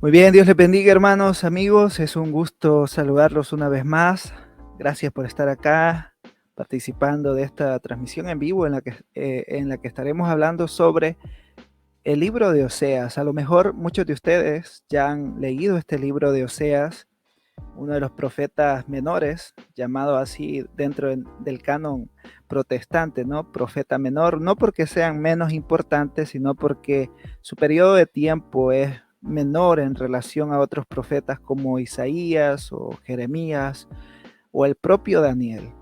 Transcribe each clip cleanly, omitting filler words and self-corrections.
Muy bien, Dios les bendiga, hermanos, amigos. Es un gusto saludarlos una vez más. Gracias por estar acá participando de esta transmisión en vivo en la que estaremos hablando sobre el libro de Oseas. A lo mejor muchos de ustedes ya han leído este libro de Oseas, uno de los profetas menores, llamado así del canon protestante, ¿no? Profeta menor, no porque sean menos importantes, sino porque su periodo de tiempo es menor en relación a otros profetas como Isaías o Jeremías o el propio Daniel.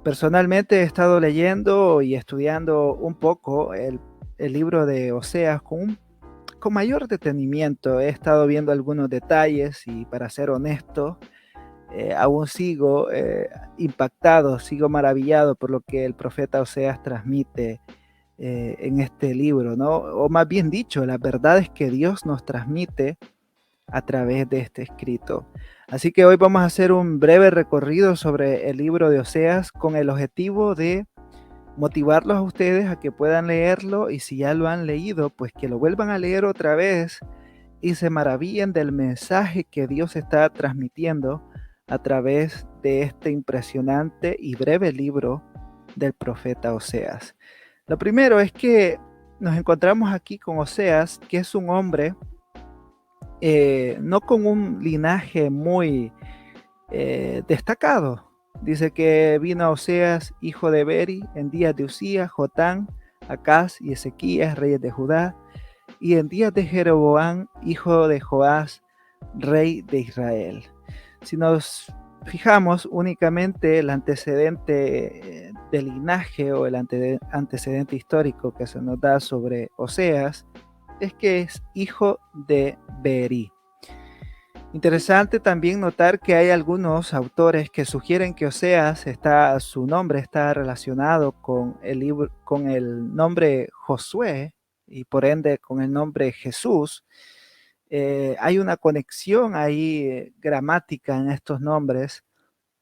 Personalmente he estado leyendo y estudiando un poco el libro de Oseas con mayor detenimiento. He estado viendo algunos detalles y, para ser honesto, aún sigo impactado, sigo maravillado por lo que el profeta Oseas transmite en este libro, ¿no? O más bien dicho, las verdades que Dios nos transmite a través de este escrito. Así que hoy vamos a hacer un breve recorrido sobre el libro de Oseas con el objetivo de motivarlos a ustedes a que puedan leerlo, y si ya lo han leído, pues que lo vuelvan a leer otra vez y se maravillen del mensaje que Dios está transmitiendo a través de este impresionante y breve libro del profeta Oseas. Lo primero es que nos encontramos aquí con Oseas, que es un hombre no con un linaje muy destacado. Dice que vino Oseas, hijo de Beri, en días de Usías, Jotán, Acaz y Ezequías, reyes de Judá, y en días de Jeroboam, hijo de Joás, rey de Israel. Si nos fijamos únicamente el antecedente del linaje o el antecedente histórico que se nos da sobre Oseas, es que es hijo de Beeri. Interesante también notar que hay algunos autores que sugieren que Oseas su nombre está relacionado con con el nombre Josué y por ende con el nombre Jesús. Hay una conexión ahí gramática en estos nombres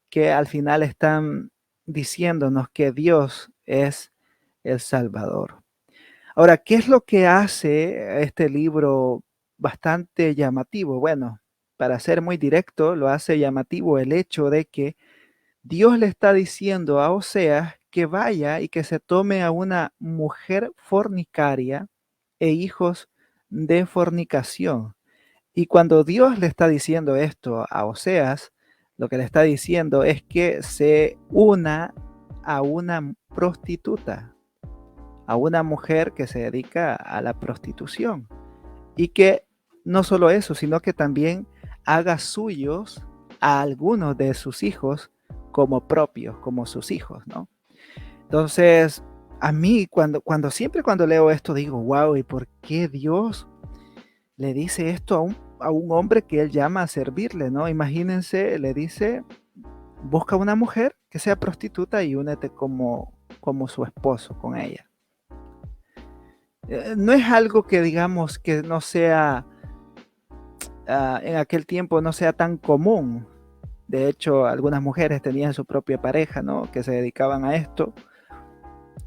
que al final están diciéndonos que Dios es el Salvador. Ahora, ¿qué es lo que hace este libro bastante llamativo? Bueno, para ser muy directo, lo hace llamativo el hecho de que Dios le está diciendo a Oseas que vaya y que se tome a una mujer fornicaria e hijos de fornicación. Y cuando Dios le está diciendo esto a Oseas, lo que le está diciendo es que se una a una prostituta, a una mujer que se dedica a la prostitución. Y que no solo eso, sino que también haga suyos a algunos de sus hijos como propios, como sus hijos, ¿no? Entonces, a mí siempre cuando leo esto digo, wow, ¿y por qué Dios le dice esto a un hombre que él llama a servirle, ¿no? Imagínense, le dice, busca una mujer que sea prostituta y únete como su esposo con ella. No es algo que digamos que no sea, en aquel tiempo no sea tan común. De hecho, algunas mujeres tenían su propia pareja, ¿no? Que se dedicaban a esto.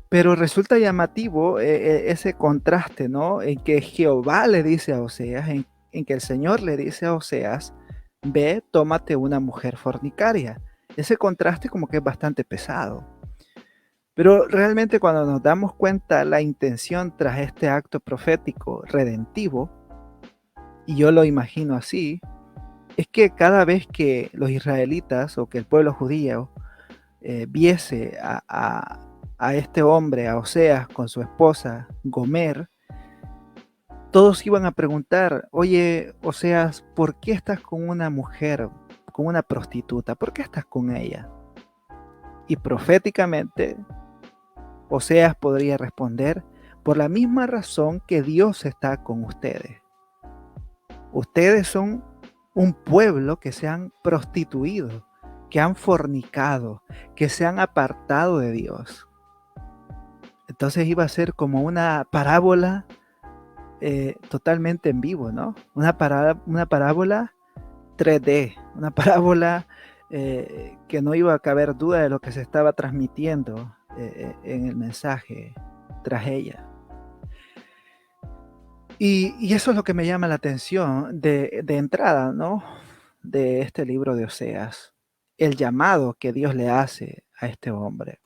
Pero resulta llamativo ese contraste, ¿no? En que Jehová le dice a Oseas, en que el Señor le dice a Oseas, ve, tómate una mujer fornicaria. Ese contraste como que es bastante pesado. Pero realmente cuando nos damos cuenta la intención tras este acto profético redentivo, y yo lo imagino así, es que cada vez que los israelitas o que el pueblo judío viese a este hombre, a Oseas, con su esposa Gomer, todos iban a preguntar, oye, Oseas, ¿por qué estás con una mujer, con una prostituta? ¿Por qué estás con ella? Y proféticamente, Oseas podría responder, por la misma razón que Dios está con ustedes. Ustedes son un pueblo que se han prostituido, que han fornicado, que se han apartado de Dios. Entonces iba a ser como una parábola totalmente en vivo, ¿no? Una parábola 3D, una parábola que no iba a caber duda de lo que se estaba transmitiendo en el mensaje tras ella. Y eso es lo que me llama la atención de entrada, ¿no? De este libro de Oseas, el llamado que Dios le hace a este hombre.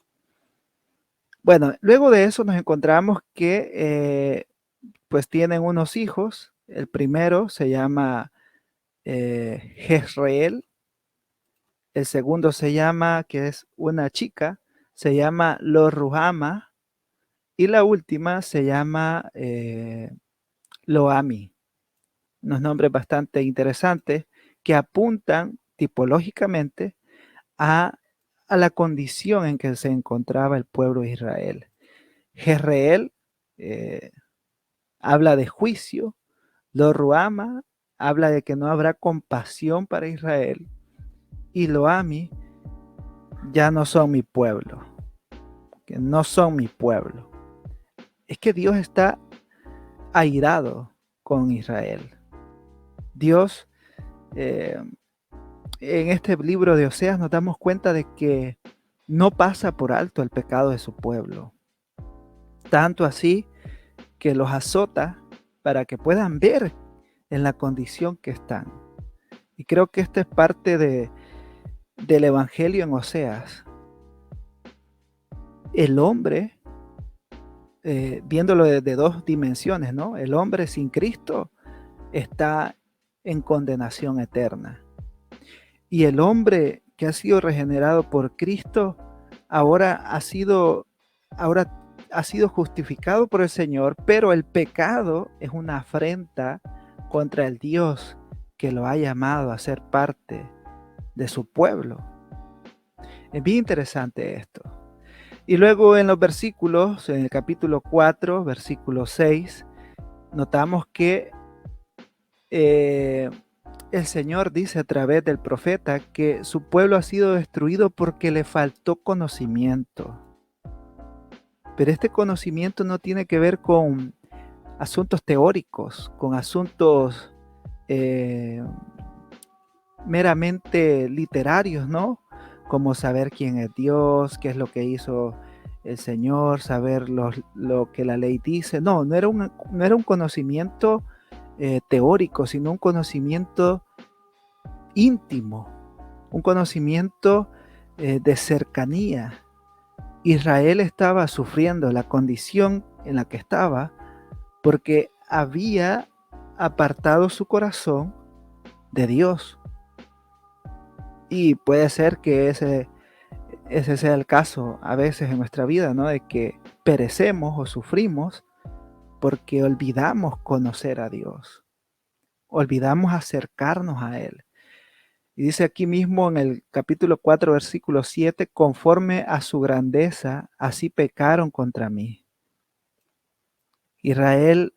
Bueno, luego de eso nos encontramos que pues tienen unos hijos. El primero se llama Jezreel, el segundo se llama, que es una chica, se llama Lo-Ruhama, y la última se llama Lo-Ami. Unos nombres bastante interesantes que apuntan tipológicamente a, a la condición en que se encontraba el pueblo de Israel. Jezreel eh, habla de juicio, Lo-Ruhama habla de que no habrá compasión para Israel, y Lo-Ami ya no son mi pueblo, que no son mi pueblo. Es que Dios está airado con Israel. Dios, eh, en este libro de Oseas nos damos cuenta de que no pasa por alto el pecado de su pueblo. Tanto así que los azota para que puedan ver en la condición que están. Y creo que esta es parte del Evangelio en Oseas. El hombre, viéndolo desde dos dimensiones, ¿no? El hombre sin Cristo está en condenación eterna. Y el hombre que ha sido regenerado por Cristo ahora ahora ha sido justificado por el Señor, pero el pecado es una afrenta contra el Dios que lo ha llamado a ser parte de su pueblo. Es bien interesante esto. Y luego en los versículos, en el capítulo 4, versículo 6, notamos que el Señor dice a través del profeta que su pueblo ha sido destruido porque le faltó conocimiento. Pero este conocimiento no tiene que ver con asuntos teóricos, con asuntos eh, meramente literarios, ¿no? Como saber quién es Dios, qué es lo que hizo el Señor, saber lo que la ley dice. No, no era un conocimiento teórico, sino un conocimiento íntimo, un conocimiento de cercanía. Israel estaba sufriendo la condición en la que estaba porque había apartado su corazón de Dios. Y puede ser que ese sea el caso a veces en nuestra vida, ¿no? De que perecemos o sufrimos porque olvidamos conocer a Dios, olvidamos acercarnos a Él. Y dice aquí mismo en el capítulo 4, versículo 7, conforme a su grandeza, así pecaron contra mí. Israel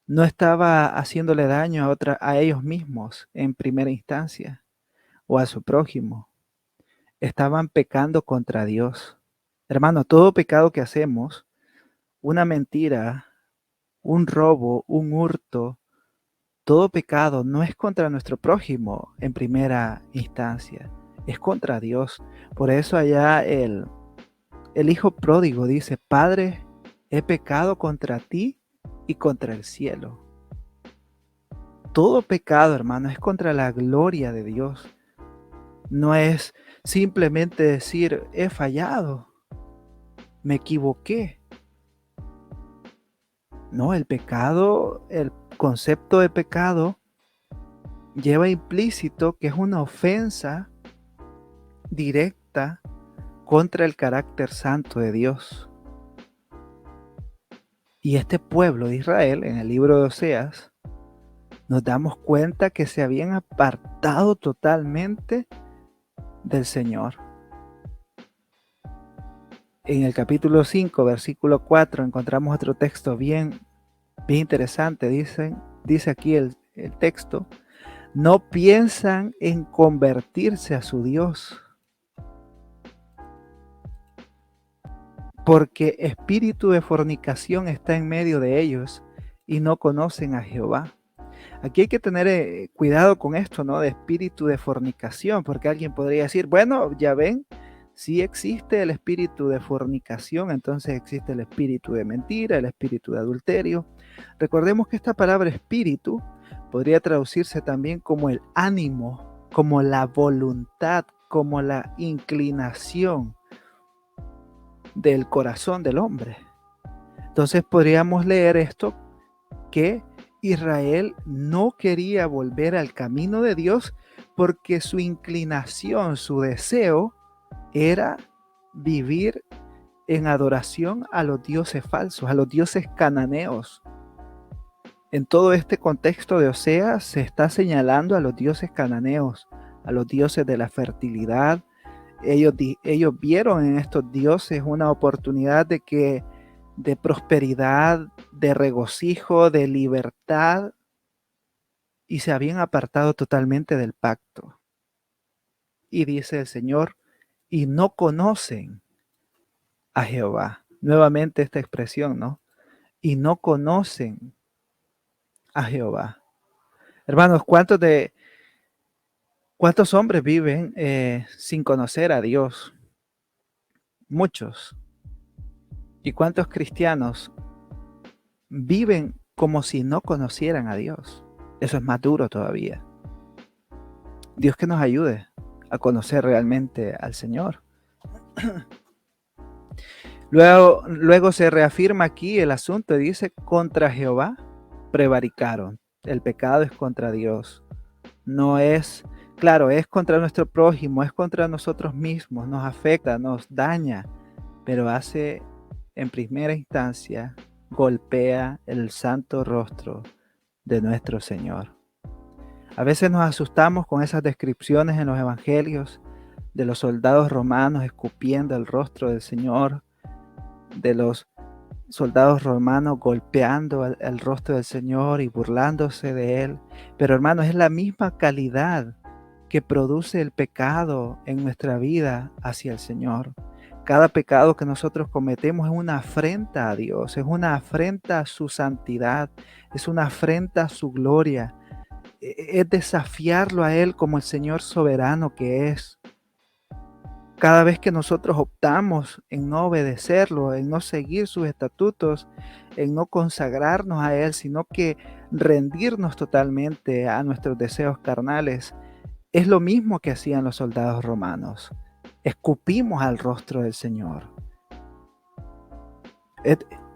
no estaba haciéndole daño a ellos mismos en primera instancia o a su prójimo. Estaban pecando contra Dios. Hermano, todo pecado que hacemos, una mentira, un robo, un hurto, todo pecado no es contra nuestro prójimo en primera instancia, es contra Dios. Por eso allá el hijo pródigo dice, Padre, he pecado contra ti y contra el cielo. Todo pecado, hermano, es contra la gloria de Dios. No es simplemente decir, he fallado, me equivoqué. No, el pecado, el concepto de pecado lleva implícito que es una ofensa directa contra el carácter santo de Dios. Y este pueblo de Israel, en el libro de Oseas, nos damos cuenta que se habían apartado totalmente del Señor. En el capítulo 5, versículo 4, encontramos otro texto bien interesante. Dice aquí el texto, no piensan en convertirse a su Dios, porque espíritu de fornicación está en medio de ellos y no conocen a Jehová. Aquí hay que tener cuidado con esto, ¿no? De espíritu de fornicación, porque alguien podría decir, bueno, ya ven, si existe el espíritu de fornicación, entonces existe el espíritu de mentira, el espíritu de adulterio. Recordemos que esta palabra espíritu podría traducirse también como el ánimo, como la voluntad, como la inclinación del corazón del hombre. Entonces podríamos leer esto, que Israel no quería volver al camino de Dios porque su inclinación, su deseo era vivir en adoración a los dioses falsos, a los dioses cananeos. En todo este contexto de Oseas se está señalando a los dioses cananeos, a los dioses de la fertilidad. Ellos vieron en estos dioses una oportunidad de prosperidad, de regocijo, de libertad, y se habían apartado totalmente del pacto. Y dice el Señor, y no conocen a Jehová. Nuevamente esta expresión, ¿no? Y no conocen a Jehová. Hermanos, ¿cuántos hombres viven sin conocer a Dios? Muchos. ¿Y cuántos cristianos viven como si no conocieran a Dios? Eso es más duro todavía. Dios que nos ayude a conocer realmente al Señor. Luego se reafirma aquí el asunto, dice, contra Jehová prevaricaron. El pecado es contra Dios. No es, claro, es contra nuestro prójimo, es contra nosotros mismos, nos afecta, nos daña, pero hace en primera instancia, golpea el santo rostro de nuestro Señor. A veces nos asustamos con esas descripciones en los evangelios de los soldados romanos escupiendo el rostro del Señor, de los soldados romanos golpeando el rostro del Señor y burlándose de Él. Pero hermanos, es la misma calidad que produce el pecado en nuestra vida hacia el Señor. Cada pecado que nosotros cometemos es una afrenta a Dios, es una afrenta a su santidad, es una afrenta a su gloria. Es desafiarlo a Él como el Señor soberano que es. Cada vez que nosotros optamos en no obedecerlo, en no seguir sus estatutos, en no consagrarnos a Él, sino que rendirnos totalmente a nuestros deseos carnales, es lo mismo que hacían los soldados romanos. Escupimos al rostro del Señor.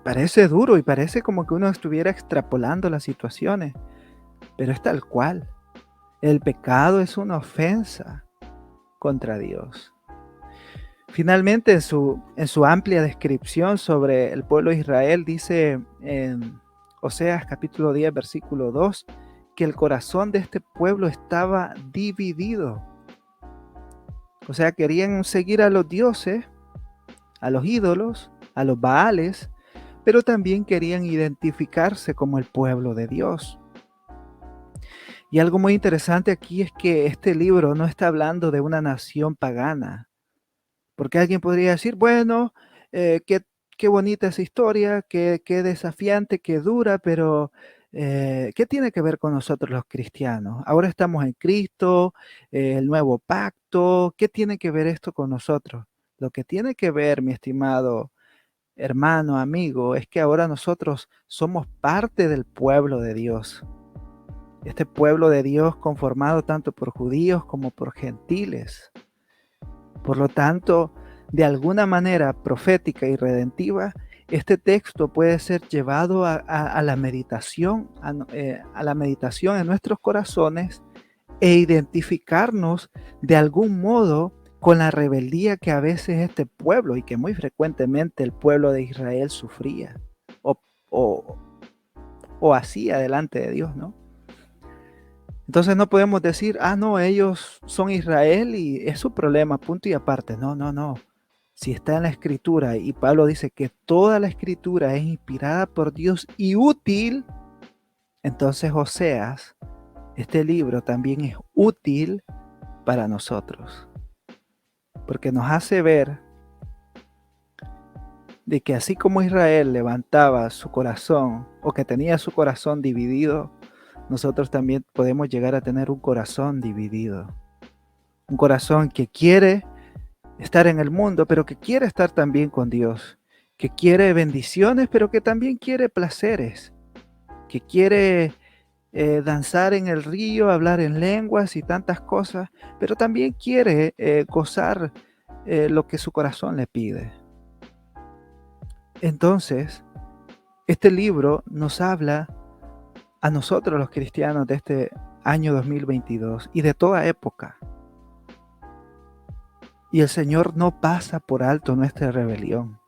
Parece duro y parece como que uno estuviera extrapolando las situaciones, pero es tal cual. El pecado es una ofensa contra Dios. Finalmente, en su amplia descripción sobre el pueblo de Israel, dice en Oseas capítulo 10, versículo 2, que el corazón de este pueblo estaba dividido. O sea, querían seguir a los dioses, a los ídolos, a los baales, pero también querían identificarse como el pueblo de Dios. Y algo muy interesante aquí es que este libro no está hablando de una nación pagana, porque alguien podría decir, bueno, qué bonita esa historia, qué desafiante, qué dura, pero ¿qué tiene que ver con nosotros los cristianos? Ahora estamos en Cristo, el nuevo pacto, ¿qué tiene que ver esto con nosotros? Lo que tiene que ver, mi estimado hermano, amigo, es que ahora nosotros somos parte del pueblo de Dios. Este pueblo de Dios conformado tanto por judíos como por gentiles. Por lo tanto, de alguna manera profética y redentiva, este texto puede ser llevado a la meditación, a la meditación en nuestros corazones e identificarnos de algún modo con la rebeldía que a veces este pueblo y que muy frecuentemente el pueblo de Israel sufría o, o, o hacía delante de Dios, ¿no? Entonces no podemos decir, no, ellos son Israel y es su problema, punto y aparte. No, no, no. Si está en la Escritura y Pablo dice que toda la Escritura es inspirada por Dios y útil, entonces Oseas, este libro también es útil para nosotros. Porque nos hace ver de que así como Israel levantaba su corazón o que tenía su corazón dividido, nosotros también podemos llegar a tener un corazón dividido. Un corazón que quiere estar en el mundo, pero que quiere estar también con Dios. Que quiere bendiciones, pero que también quiere placeres. que quiere danzar en el río, hablar en lenguas y tantas cosas, pero también quiere gozar lo que su corazón le pide. Entonces, este libro nos habla a nosotros los cristianos de este año 2022 y de toda época. Y el Señor no pasa por alto nuestra rebelión,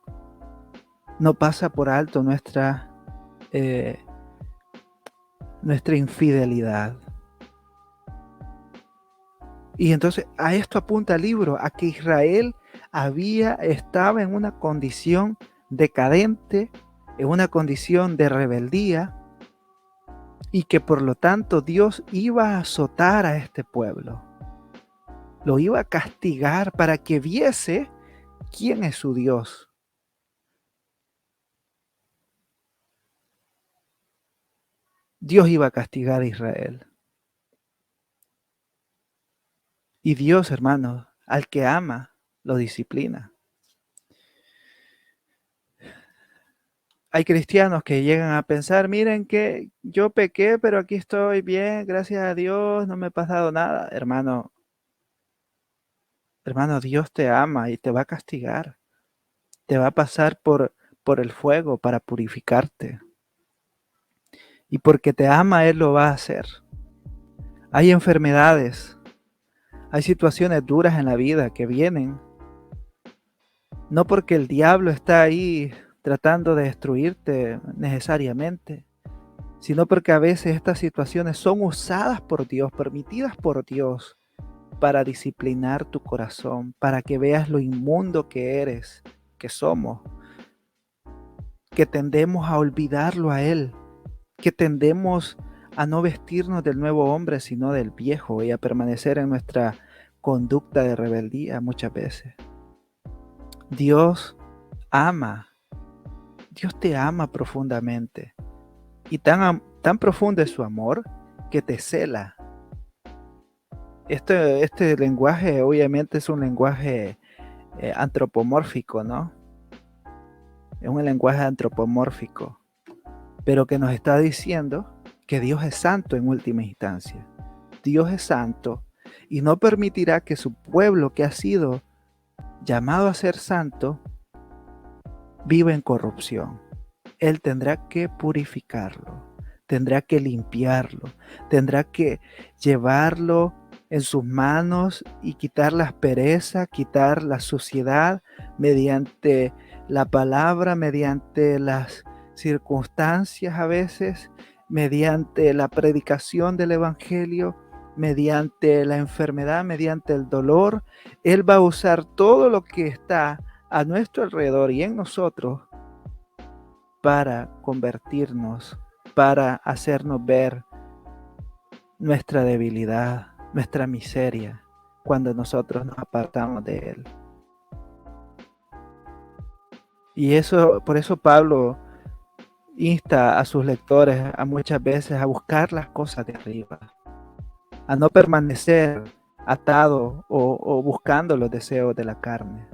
no pasa por alto nuestra infidelidad. Y entonces a esto apunta el libro, a que Israel estaba en una condición decadente, en una condición de rebeldía, y que por lo tanto Dios iba a azotar a este pueblo. Lo iba a castigar para que viese quién es su Dios. Dios iba a castigar a Israel. Y Dios, hermanos, al que ama, lo disciplina. Hay cristianos que llegan a pensar, miren que yo pequé, pero aquí estoy bien, gracias a Dios, no me ha pasado nada. Hermano, Dios te ama y te va a castigar. Te va a pasar por el fuego para purificarte. Y porque te ama, Él lo va a hacer. Hay enfermedades, hay situaciones duras en la vida que vienen, no porque el diablo está ahí tratando de destruirte necesariamente, sino porque a veces estas situaciones son usadas por Dios, permitidas por Dios, para disciplinar tu corazón, para que veas lo inmundo que eres, que somos, que tendemos a olvidarlo a Él, que tendemos a no vestirnos del nuevo hombre, sino del viejo, y a permanecer en nuestra conducta de rebeldía muchas veces. Dios ama, Dios te ama profundamente, y tan profundo es su amor que te cela. Este lenguaje obviamente es un lenguaje antropomórfico, ¿no? Es un lenguaje antropomórfico, pero que nos está diciendo que Dios es santo en última instancia. Dios es santo y no permitirá que su pueblo, que ha sido llamado a ser santo, viva en corrupción. Él tendrá que purificarlo, tendrá que limpiarlo, tendrá que llevarlo en sus manos y quitar la aspereza, quitar la suciedad mediante la palabra, mediante las circunstancias a veces, mediante la predicación del evangelio, mediante la enfermedad, mediante el dolor. Él va a usar todo lo que está a nuestro alrededor y en nosotros para convertirnos, para hacernos ver nuestra debilidad, nuestra miseria, cuando nosotros nos apartamos de Él. Y por eso Pablo insta a sus lectores a muchas veces a buscar las cosas de arriba, a no permanecer atado o buscando los deseos de la carne.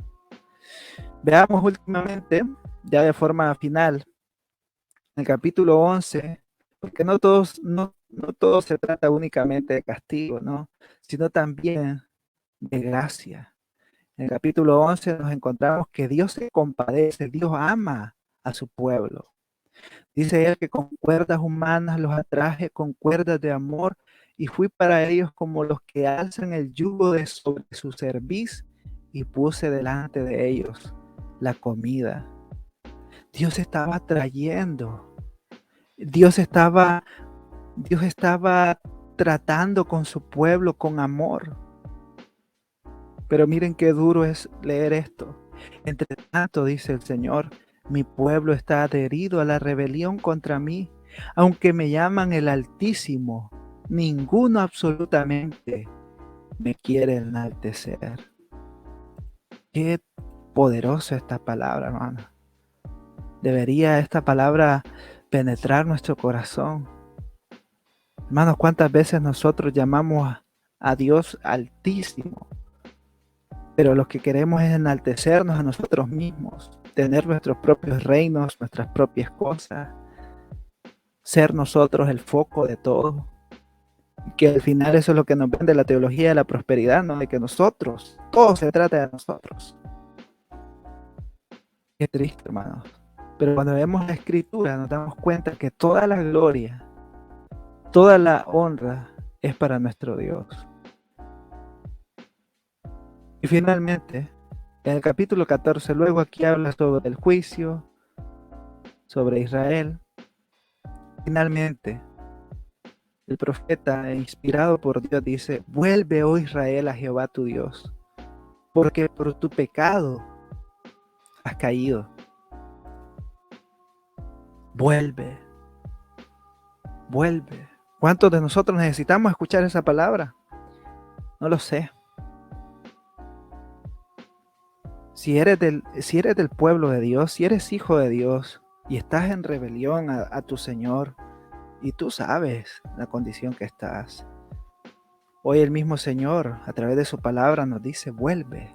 Veamos últimamente, ya de forma final, en el capítulo 11, porque no todo se trata únicamente de castigo, ¿no? Sino también de gracia. En el capítulo 11 nos encontramos que Dios se compadece, Dios ama a su pueblo. Dice él que con cuerdas humanas los atraje con cuerdas de amor y fui para ellos como los que alzan el yugo de sobre su cerviz y puse delante de ellos la comida. Dios estaba trayendo, Dios estaba tratando con su pueblo con amor. Pero miren qué duro es leer esto. Entre tanto, dice el Señor, mi pueblo está adherido a la rebelión contra mí, aunque me llaman el Altísimo, ninguno absolutamente me quiere enaltecer. Qué poderosa esta palabra, hermano. Debería esta palabra penetrar nuestro corazón. Hermanos, ¿cuántas veces nosotros llamamos a Dios Altísimo? Pero lo que queremos es enaltecernos a nosotros mismos, tener nuestros propios reinos, nuestras propias cosas. ser nosotros el foco de todo. Que al final eso es lo que nos vende la teología de la prosperidad, ¿no? De que nosotros, todo se trata de nosotros. Qué triste, hermanos. Pero cuando vemos la escritura nos damos cuenta que toda la gloria, toda la honra es para nuestro Dios. Y finalmente, en el capítulo 14, luego aquí habla sobre el juicio, sobre Israel. Finalmente, el profeta, inspirado por Dios, dice: vuelve, oh Israel, a Jehová tu Dios, porque por tu pecado has caído. Vuelve, vuelve. ¿Cuántos de nosotros necesitamos escuchar esa palabra? No lo sé. Si eres del pueblo de Dios, si eres hijo de Dios y estás en rebelión a tu Señor, y tú sabes la condición que estás, hoy el mismo Señor, a través de su palabra, nos dice: vuelve,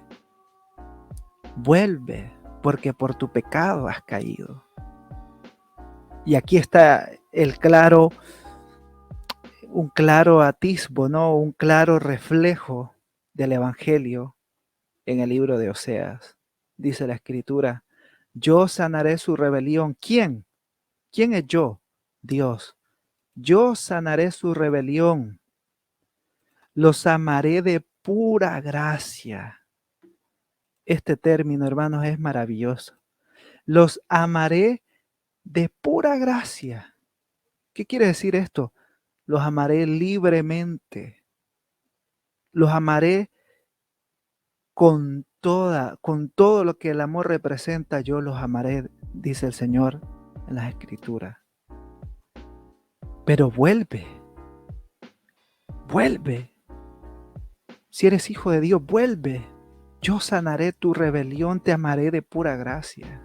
vuelve, porque por tu pecado has caído. Y aquí está un claro atisbo, ¿no? Un claro reflejo del Evangelio en el libro de Oseas. Dice la Escritura: yo sanaré su rebelión. ¿Quién? ¿Quién es yo? Dios. Yo sanaré su rebelión. Los amaré de pura gracia. Este término, hermanos, es maravilloso. Los amaré de pura gracia. ¿Qué quiere decir esto? Los amaré libremente. Los amaré con todo lo que el amor representa. Yo los amaré, dice el Señor en las Escrituras. Pero vuelve. Vuelve. Si eres hijo de Dios, vuelve. Yo sanaré tu rebelión, te amaré de pura gracia.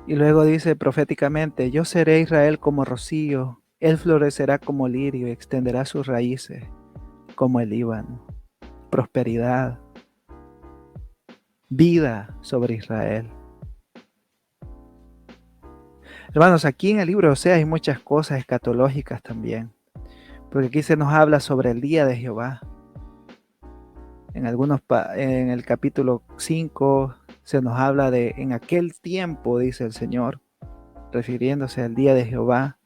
Y luego dice proféticamente: yo seré Israel como rocío, él florecerá como lirio y extenderá sus raíces como el Líbano. Prosperidad, vida sobre Israel. Hermanos, aquí en el libro de Oseas hay muchas cosas escatológicas también, porque aquí se nos habla sobre el día de Jehová. En el capítulo 5 se nos habla de en aquel tiempo, dice el Señor, refiriéndose al día de Jehová,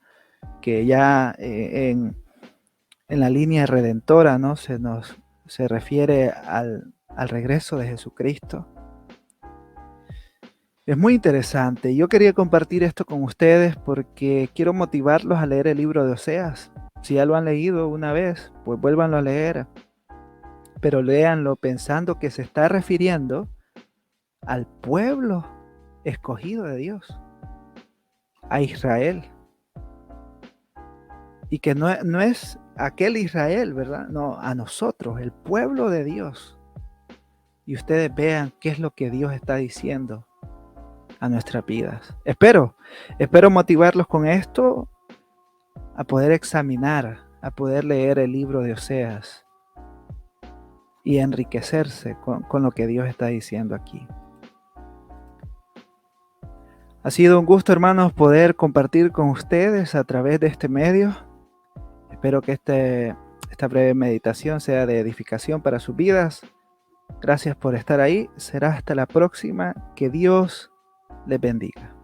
que ya en la línea redentora, ¿no? Se refiere al regreso de Jesucristo. Es muy interesante. Yo quería compartir esto con ustedes porque quiero motivarlos a leer el libro de Oseas. Si ya lo han leído una vez, pues vuélvanlo a leer. Pero léanlo pensando que se está refiriendo al pueblo escogido de Dios, a Israel. Y que no es aquel Israel, ¿verdad? No, a nosotros, el pueblo de Dios. Y ustedes vean qué es lo que Dios está diciendo a nuestras vidas. Espero motivarlos con esto a poder examinar, a poder leer el libro de Oseas y enriquecerse con lo que Dios está diciendo aquí. Ha sido un gusto, hermanos, poder compartir con ustedes a través de este medio. Espero que esta breve meditación sea de edificación para sus vidas. Gracias por estar ahí. Será hasta la próxima. Que Dios les bendiga.